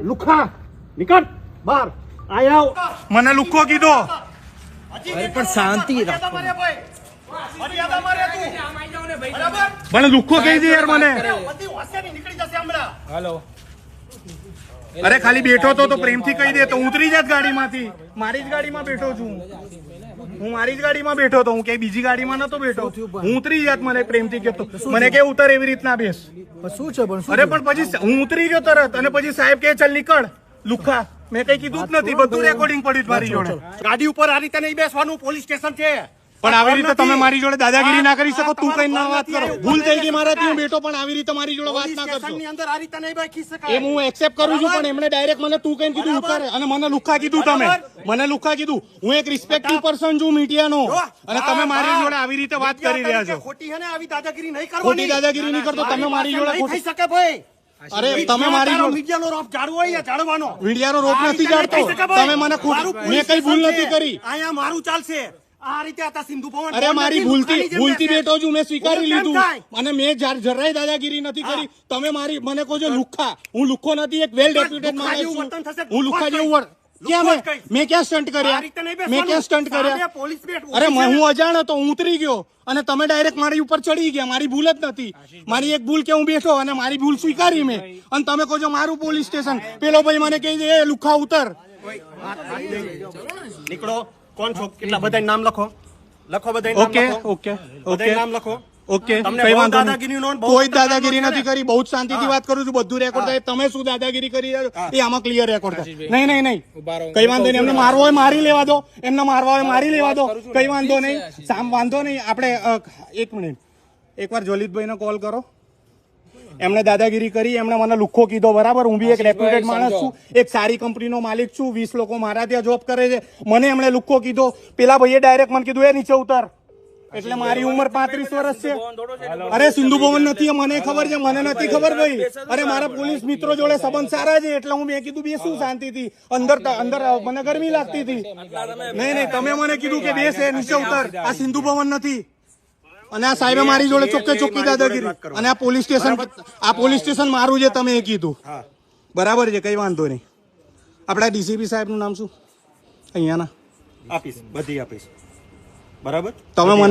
લુખા નિકટ બહાર આયા મને લુખો કીધો પણ શાંતિ રાખો મને લુખો કહી દે યાર મને હાલો અરે ખાલી બેઠો તો પ્રેમથી કહી દે તો ઉતરી જાત ગાડીમાંથી મારી જ ગાડીમાં બેઠો છું હું મારી જ ગાડીમાં બેઠો તો હું કઈ બીજી ગાડીમાં નતો બેઠો હું ઉતરી જાત મને પ્રેમથી કહેતો મને કે ઉતર એવી રીતના બેસ શું છે પણ અરે પણ પછી હું ઉતરી ગયો તરત અને પછી સાહેબ કે ચાલ નીકળ લુખા મેં કઈ કીધું જ નથી બધું રેકોર્ડિંગ પડ્યું મારી જોડે ગાડી ઉપર આ રીતે નહીં બેસવાનું પોલીસ સ્ટેશન છે પણ આવી રીતે તમે મારી જોડે દાદાગીરી ના કરી શકો તું કઈ ના વાત કરો ભૂલ થઈ ગઈ મારાથી હું બેઠો પણ આવી રીતે મારી જોડે વાત ના કરશો ની અંદર આ રીતે નહીં બેસી શકાય એમ હું એક્સેપ્ટ કરું છું પણ એમણે ડાયરેક્ટ મને તું કઈ કીધું ઉતારે અને મને લુખા કીધું તમે મને લુખા કીધું હું એક રિસ્પેક્ટિવ પર્સન છું મીડિયાનો અને તમે મારી જોડે આવી રીતે વાત કરી રહ્યા છો ખોટી હે ને આવી દાદાગીરી નહીં કરવાની ખોટી દાદાગીરી નહીં કરતો તમે મારી જોડે થઈ શકે ભાઈ અરે તમે મારી જોડે મીડિયાનો રોપ જાળવો હોય જાળવાનો મીડિયાનો રોપ નથી જાળતો તમે મને મેં કઈ ભૂલ નથી કરી અહીંયા મારું ચાલશે આ રીતે હતા સિંધુ ભવન અરે મારી ભૂલથી બેઠો છું મેં સ્વીકારી લીધું અને મેં જરાય દાદાગીરી નથી કરી તમે મારી મને કહો છો લુખા હું લુખો નથી એક વેલ ડેપ્યુટેડ માણસ છું હું લુખા જેવું ક્યાં મેં ક્યાં સ્ટન્ટ કર્યા મેં ક્યાં સ્ટન્ટ કર્યા અરે હું અજાણ હતો હું ઉતરી ગયો અને તમે ડાયરેક્ટ મારી ઉપર ચડી ગયા મારી ભૂલ જ નથી મારી એક ભૂલ કે હું બેઠો અને મારી ભૂલ સ્વીકારી મેં અને તમે કહો છો મારું પોલીસ સ્ટેશન પેલો ભાઈ મને કહે છે એ લુખા ઉતર નીકળો કોણ છો કેટલા બધા નામ લખો બધા ઓકે ઓકે ઓકે નામ લખો ઓકે કઈ વાંધો નહીં કોઈ દાદાગીરી નથી કરી બહુ શાંતિથી વાત કરું છું બધું રેકોર્ડ થાય તમે શું દાદાગીરી કરી એ આમાં ક્લિયર રેકોર્ડ થાય નહીં કઈ વાંધો નહીં એમને મારવો હોય મારી લેવા દો એમને મારવા હોય મારી લેવા દો કઈ વાંધો નહીં વાંધો નહીં આપણે એક મિનિટ એકવાર જોલિતભાઈને કોલ કરો એમણે દાદાગીરી કરી એમણે મને લુખો કીધો બરાબર હું બી એક ડેપ્યુટેડ માણસ છું એક સારી કંપનીનો માલિક છું 20 લોકો મારા ત્યાં જોબ કરે છે મને એમણે લુખો કીધો પેલા ભાઈએ ડાયરેક્ટ મને કીધું એ નીચે ઉતર એટલે મારી ઉંમર 35 વર્ષ છે અરે સિંધુ ભવન નથી મને ખબર છે મને નથી ખબર ભાઈ અરે મારા પોલીસ મિત્રો જોડે સંબંધ સારા છે એટલે હું મેં કીધું બેસું શાંતિથી અંદર મને ગરમી લાગતી હતી નહીં તમે મને કીધું કે બેસ નીચે ઉતર આ સિંધુ ભવન નથી અને આ સાહેબે મારી જોડે ચોખ્ખી દાદાગીરી અને આ પોલીસ સ્ટેશન મારું છે તમે એ કીધું બરાબર છે કઈ વાંધો નહીં આપડા ડીસીપી સાહેબ નું નામ શું અહીંયાના આપીશ બધી આપીશ બરાબર તમે મને